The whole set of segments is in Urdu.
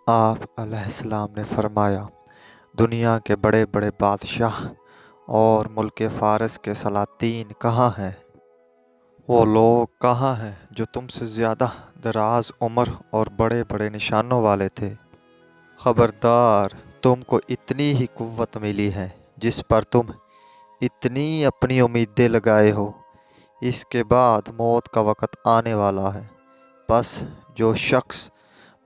آپ علیہ السلام نے فرمایا، دنیا کے بڑے بڑے بادشاہ اور ملک فارس کے سلاطین کہاں ہیں؟ وہ لوگ کہاں ہیں جو تم سے زیادہ دراز عمر اور بڑے بڑے نشانوں والے تھے؟ خبردار، تم کو اتنی ہی قوت ملی ہے جس پر تم اتنی اپنی امیدیں لگائے ہو۔ اس کے بعد موت کا وقت آنے والا ہے، بس جو شخص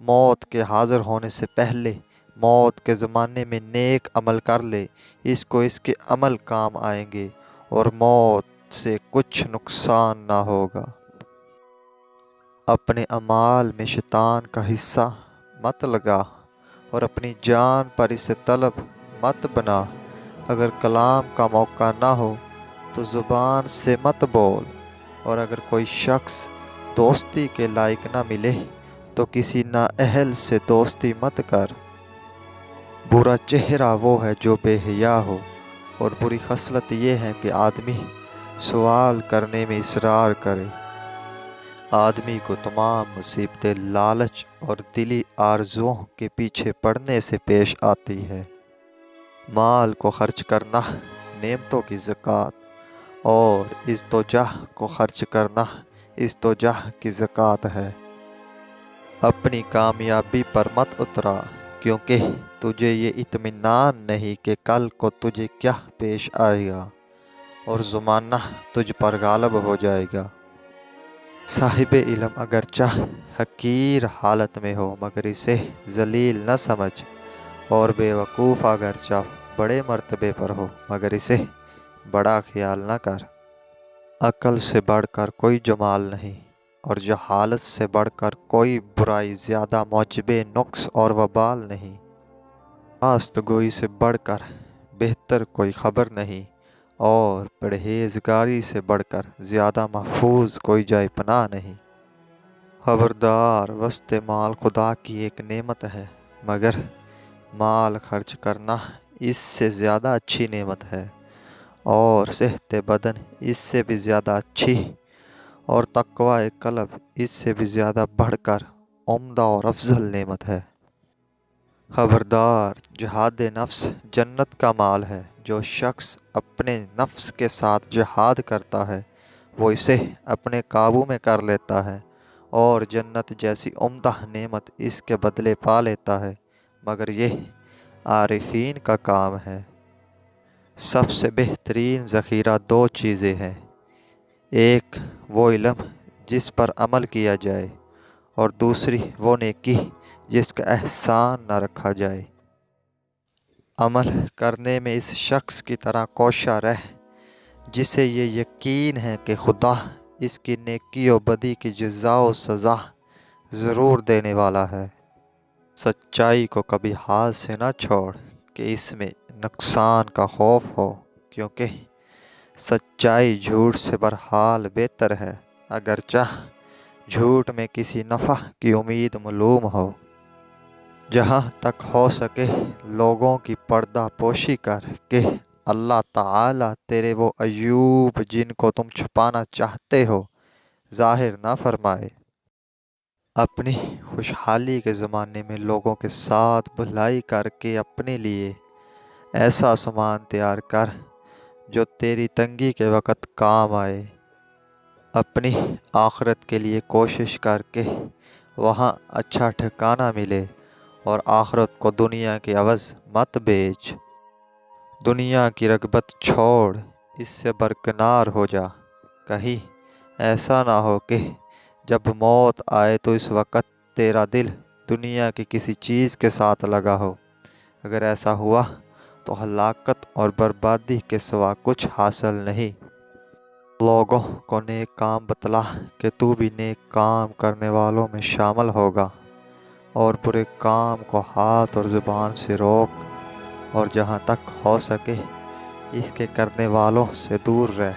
موت کے حاضر ہونے سے پہلے موت کے زمانے میں نیک عمل کر لے، اس کو اس کے عمل کام آئیں گے اور موت سے کچھ نقصان نہ ہوگا۔ اپنے اعمال میں شیطان کا حصہ مت لگا اور اپنی جان پر اسے طلب مت بنا۔ اگر کلام کا موقع نہ ہو تو زبان سے مت بول، اور اگر کوئی شخص دوستی کے لائق نہ ملے تو کسی نااہل سے دوستی مت کر۔ برا چہرہ وہ ہے جو بے حیا ہو، اور بری خصلت یہ ہے کہ آدمی سوال کرنے میں اصرار کرے۔ آدمی کو تمام مصیبتیں لالچ اور دلی آرزوؤں کے پیچھے پڑنے سے پیش آتی ہے۔ مال کو خرچ کرنا نعمتوں کی زکوٰۃ، اور ازدوجہ کو خرچ کرنا ازدوجہ کی زکوٰۃ ہے۔ اپنی کامیابی پر مت اترا، کیونکہ تجھے یہ اطمینان نہیں کہ کل کو تجھے کیا پیش آئے گا، اور زمانہ تجھ پر غالب ہو جائے گا۔ صاحب علم اگرچہ حقیر حالت میں ہو مگر اسے ذلیل نہ سمجھ، اور بے وقوف اگرچہ بڑے مرتبے پر ہو مگر اسے بڑا خیال نہ کر۔ عقل سے بڑھ کر کوئی جمال نہیں، اور جہالت سے بڑھ کر کوئی برائی زیادہ موجب نقص اور وبال نہیں۔ راست گوئی سے بڑھ کر بہتر کوئی خبر نہیں، اور پرہیزگاری سے بڑھ کر زیادہ محفوظ کوئی جائے پناہ نہیں۔ خبردار، وسط مال خدا کی ایک نعمت ہے، مگر مال خرچ کرنا اس سے زیادہ اچھی نعمت ہے، اور صحت بدن اس سے بھی زیادہ اچھی، اور تقوی قلب اس سے بھی زیادہ بڑھ کر عمدہ اور افضل نعمت ہے۔ خبردار، جہاد نفس جنت کا مال ہے۔ جو شخص اپنے نفس کے ساتھ جہاد کرتا ہے وہ اسے اپنے قابو میں کر لیتا ہے، اور جنت جیسی عمدہ نعمت اس کے بدلے پا لیتا ہے، مگر یہ عارفین کا کام ہے۔ سب سے بہترین ذخیرہ دو چیزیں ہیں، ایک وہ علم جس پر عمل کیا جائے، اور دوسری وہ نیکی جس کا احسان نہ رکھا جائے۔ عمل کرنے میں اس شخص کی طرح کوشاں رہ جسے یہ یقین ہے کہ خدا اس کی نیکی و بدی کی جزا و سزا ضرور دینے والا ہے۔ سچائی کو کبھی ہاتھ سے نہ چھوڑ کہ اس میں نقصان کا خوف ہو، کیونکہ سچائی جھوٹ سے برحال بہتر ہے، اگرچہ جھوٹ میں کسی نفع کی امید معلوم ہو۔ جہاں تک ہو سکے لوگوں کی پردہ پوشی کر کہ اللہ تعالیٰ تیرے وہ عیوب جن کو تم چھپانا چاہتے ہو ظاہر نہ فرمائے۔ اپنی خوشحالی کے زمانے میں لوگوں کے ساتھ بھلائی کر کے اپنے لیے ایسا سامان تیار کر جو تیری تنگی کے وقت کام آئے۔ اپنی آخرت کے لیے کوشش کر کے وہاں اچھا ٹھکانہ ملے، اور آخرت کو دنیا کے عوض مت بیچ۔ دنیا کی رغبت چھوڑ، اس سے برکنار ہو جا۔ کہیں ایسا نہ ہو کہ جب موت آئے تو اس وقت تیرا دل دنیا کی کسی چیز کے ساتھ لگا ہو۔ اگر ایسا ہوا تو ہلاکت اور بربادی کے سوا کچھ حاصل نہیں۔ لوگوں کو نیک کام بتلا کہ تو بھی نیک کام کرنے والوں میں شامل ہوگا، اور برے کام کو ہاتھ اور زبان سے روک، اور جہاں تک ہو سکے اس کے کرنے والوں سے دور رہ۔